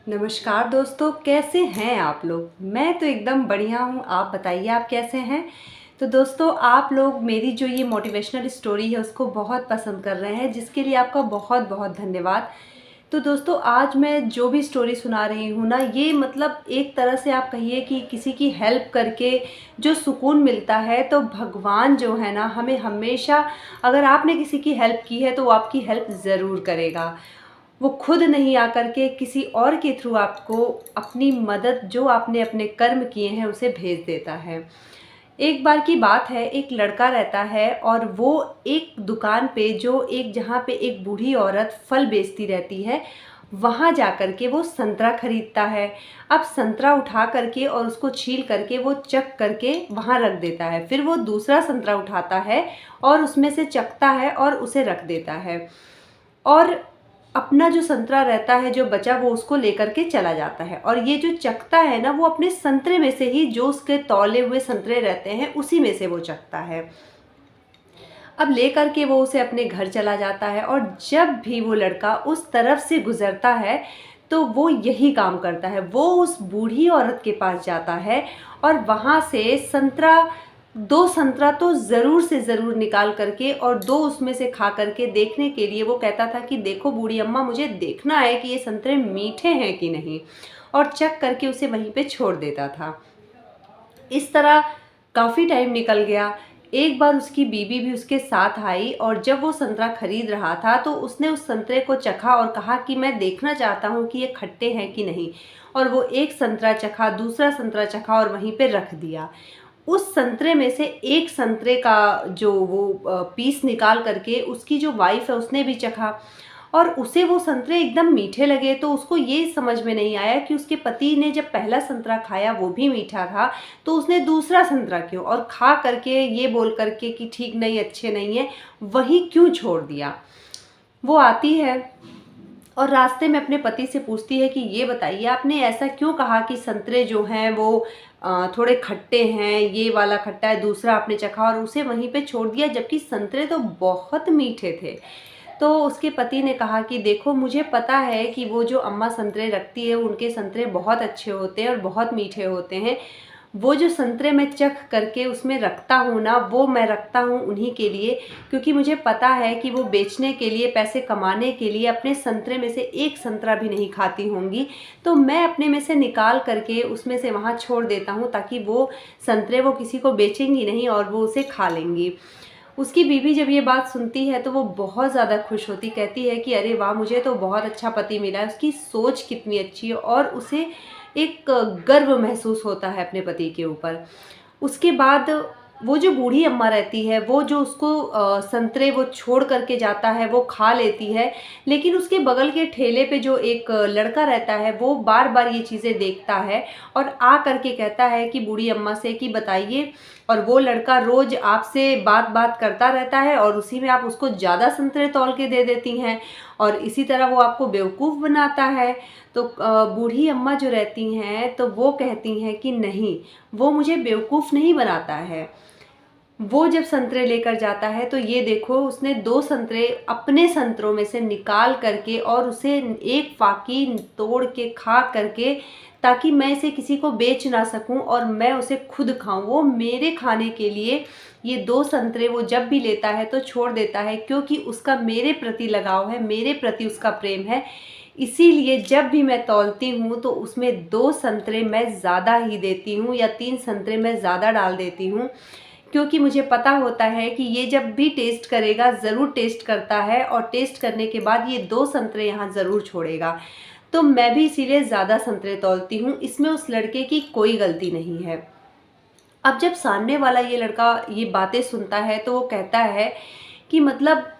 नमस्कार दोस्तों, कैसे हैं आप लोग। मैं तो एकदम बढ़िया हूँ। आप बताइए आप कैसे हैं। तो दोस्तों, आप लोग मेरी जो ये मोटिवेशनल स्टोरी है उसको बहुत पसंद कर रहे हैं, जिसके लिए आपका बहुत बहुत धन्यवाद। तो दोस्तों, आज मैं जो भी स्टोरी सुना रही हूँ ना, ये मतलब एक तरह से आप कहिए कि किसी की हेल्प करके जो सुकून मिलता है, तो भगवान जो है ना हमें हमेशा, अगर आपने किसी की हेल्प की है तो वो आपकी हेल्प ज़रूर करेगा। वो खुद नहीं आकर के किसी और के थ्रू आपको अपनी मदद, जो आपने अपने कर्म किए हैं, उसे भेज देता है। एक बार की बात है, एक लड़का रहता है और वो एक दुकान पे, जो एक जहाँ पे एक बूढ़ी औरत फल बेचती रहती है, वहाँ जा कर के वो संतरा खरीदता है। अब संतरा उठा करके और उसको छील करके वो चख करके वहाँ रख देता है। फिर वो दूसरा संतरा उठाता है और उसमें से चखता है और उसे रख देता है। और अपना जो संतरा रहता है जो बचा, वो उसको लेकर के चला जाता है। और ये जो चखता है ना, वो अपने संतरे में से ही, जो उसके तौले हुए संतरे रहते हैं उसी में से वो चखता है। अब लेकर के वो उसे अपने घर चला जाता है, और जब भी वो लड़का उस तरफ से गुजरता है तो वो यही काम करता है। वो उस बूढ़ी औरत के पास जाता है और वहाँ से संतरा, दो संतरा तो ज़रूर से ज़रूर निकाल करके, और दो उसमें से खा करके देखने के लिए वो कहता था कि देखो बूढ़ी अम्मा, मुझे देखना है कि ये संतरे मीठे हैं कि नहीं, और चख करके उसे वहीं पे छोड़ देता था। इस तरह काफ़ी टाइम निकल गया। एक बार उसकी बीवी भी उसके साथ आई, और जब वो संतरा खरीद रहा था तो उसने उस संतरे को चखा और कहा कि मैं देखना चाहता हूँ कि ये खट्टे हैं कि नहीं। और वो एक संतरा चखा, दूसरा संतरा चखा और वहीं पे रख दिया। उस संतरे में से एक संतरे का जो वो पीस निकाल करके उसकी जो वाइफ़ है उसने भी चखा, और उसे वो संतरे एकदम मीठे लगे। तो उसको ये समझ में नहीं आया कि उसके पति ने जब पहला संतरा खाया वो भी मीठा था, तो उसने दूसरा संतरा क्यों, और खा करके ये बोल करके कि ठीक नहीं, अच्छे नहीं है, वहीं क्यों छोड़ दिया। वो आती है और रास्ते में अपने पति से पूछती है कि ये बताइए, आपने ऐसा क्यों कहा कि संतरे जो हैं वो थोड़े खट्टे हैं, ये वाला खट्टा है, दूसरा आपने चखा और उसे वहीं पे छोड़ दिया, जबकि संतरे तो बहुत मीठे थे। तो उसके पति ने कहा कि देखो, मुझे पता है कि वो जो अम्मा संतरे रखती है उनके संतरे बहुत अच्छे होते हैं और बहुत मीठे होते हैं। वो जो संतरे मैं चख करके उसमें रखता हूँ ना, वो मैं रखता हूँ उन्हीं के लिए, क्योंकि मुझे पता है कि वो बेचने के लिए, पैसे कमाने के लिए अपने संतरे में से एक संतरा भी नहीं खाती होंगी। तो मैं अपने में से निकाल करके उसमें से वहाँ छोड़ देता हूँ, ताकि वो संतरे वो किसी को बेचेंगी नहीं और वो उसे खा लेंगी। उसकी बीवी जब ये बात सुनती है तो वो बहुत ज़्यादा खुश होती, कहती है कि अरे वाह, मुझे तो बहुत अच्छा पति मिला है, उसकी सोच कितनी अच्छी है, और उसे एक गर्व महसूस होता है अपने पति के ऊपर। उसके बाद वो जो बूढ़ी अम्मा रहती है, वो जो उसको संतरे वो छोड़ करके जाता है वो खा लेती है, लेकिन उसके बगल के ठेले पे जो एक लड़का रहता है वो बार बार ये चीज़ें देखता है और आ करके कहता है कि बूढ़ी अम्मा से कि बताइए, और वो लड़का रोज़ आपसे बात बात करता रहता है और उसी में आप उसको ज़्यादा संतरे तौल के दे देती हैं, और इसी तरह वो आपको बेवकूफ़ बनाता है। तो बूढ़ी अम्मा जो रहती हैं तो वो कहती हैं कि नहीं, वो मुझे बेवकूफ़ नहीं बनाता है। वो जब संतरे लेकर जाता है तो ये देखो, उसने दो संतरे अपने संतरों में से निकाल करके और उसे एक फाकी तोड़ के खा करके, ताकि मैं इसे किसी को बेच ना सकूं और मैं उसे खुद खाऊं। वो मेरे खाने के लिए ये दो संतरे वो जब भी लेता है तो छोड़ देता है, क्योंकि उसका मेरे प्रति लगाव है, मेरे प्रति उसका प्रेम है। इसीलिए जब भी मैं तौलती हूँ तो उसमें दो संतरे मैं ज़्यादा ही देती हूँ, या तीन संतरे मैं ज़्यादा डाल देती हूँ, क्योंकि मुझे पता होता है कि ये जब भी टेस्ट करेगा, ज़रूर टेस्ट करता है, और टेस्ट करने के बाद ये दो संतरे यहाँ ज़रूर छोड़ेगा। तो मैं भी इसीलिए ज़्यादा संतरे तौलती हूँ, इसमें उस लड़के की कोई गलती नहीं है। अब जब सामने वाला ये लड़का ये बातें सुनता है तो वो कहता है कि मतलब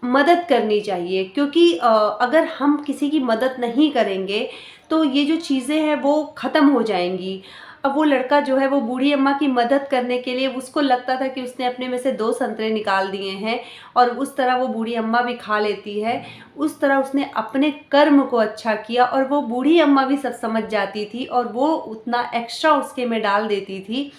मदद करनी चाहिए, क्योंकि अगर हम किसी की मदद नहीं करेंगे तो ये जो चीज़ें हैं वो ख़त्म हो जाएंगी। अब वो लड़का जो है वो बूढ़ी अम्मा की मदद करने के लिए, उसको लगता था कि उसने अपने में से दो संतरे निकाल दिए हैं और उस तरह वो बूढ़ी अम्मा भी खा लेती है। उस तरह उसने अपने कर्म को अच्छा किया, और वो बूढ़ी अम्मा भी सब समझ जाती थी और वो उतना एक्स्ट्रा उसके में डाल देती थी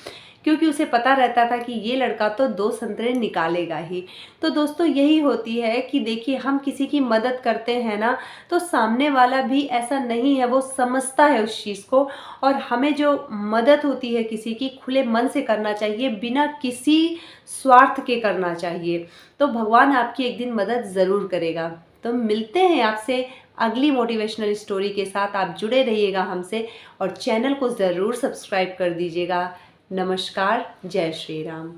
क्योंकि उसे पता रहता था कि ये लड़का तो 2 संतरे निकालेगा ही। तो दोस्तों यही होती है कि देखिए हम किसी की मदद करते हैं ना, तो सामने वाला भी ऐसा नहीं है, वो समझता है उस चीज़ को। और हमें जो मदद होती है किसी की, खुले मन से करना चाहिए, बिना किसी स्वार्थ के करना चाहिए। तो भगवान आपकी एक दिन मदद ज़रूर करेगा। तो मिलते हैं आपसे अगली मोटिवेशनल स्टोरी के साथ। आप जुड़े रहिएगा हमसे और चैनल को ज़रूर सब्सक्राइब कर दीजिएगा। नमस्कार, जय श्री राम।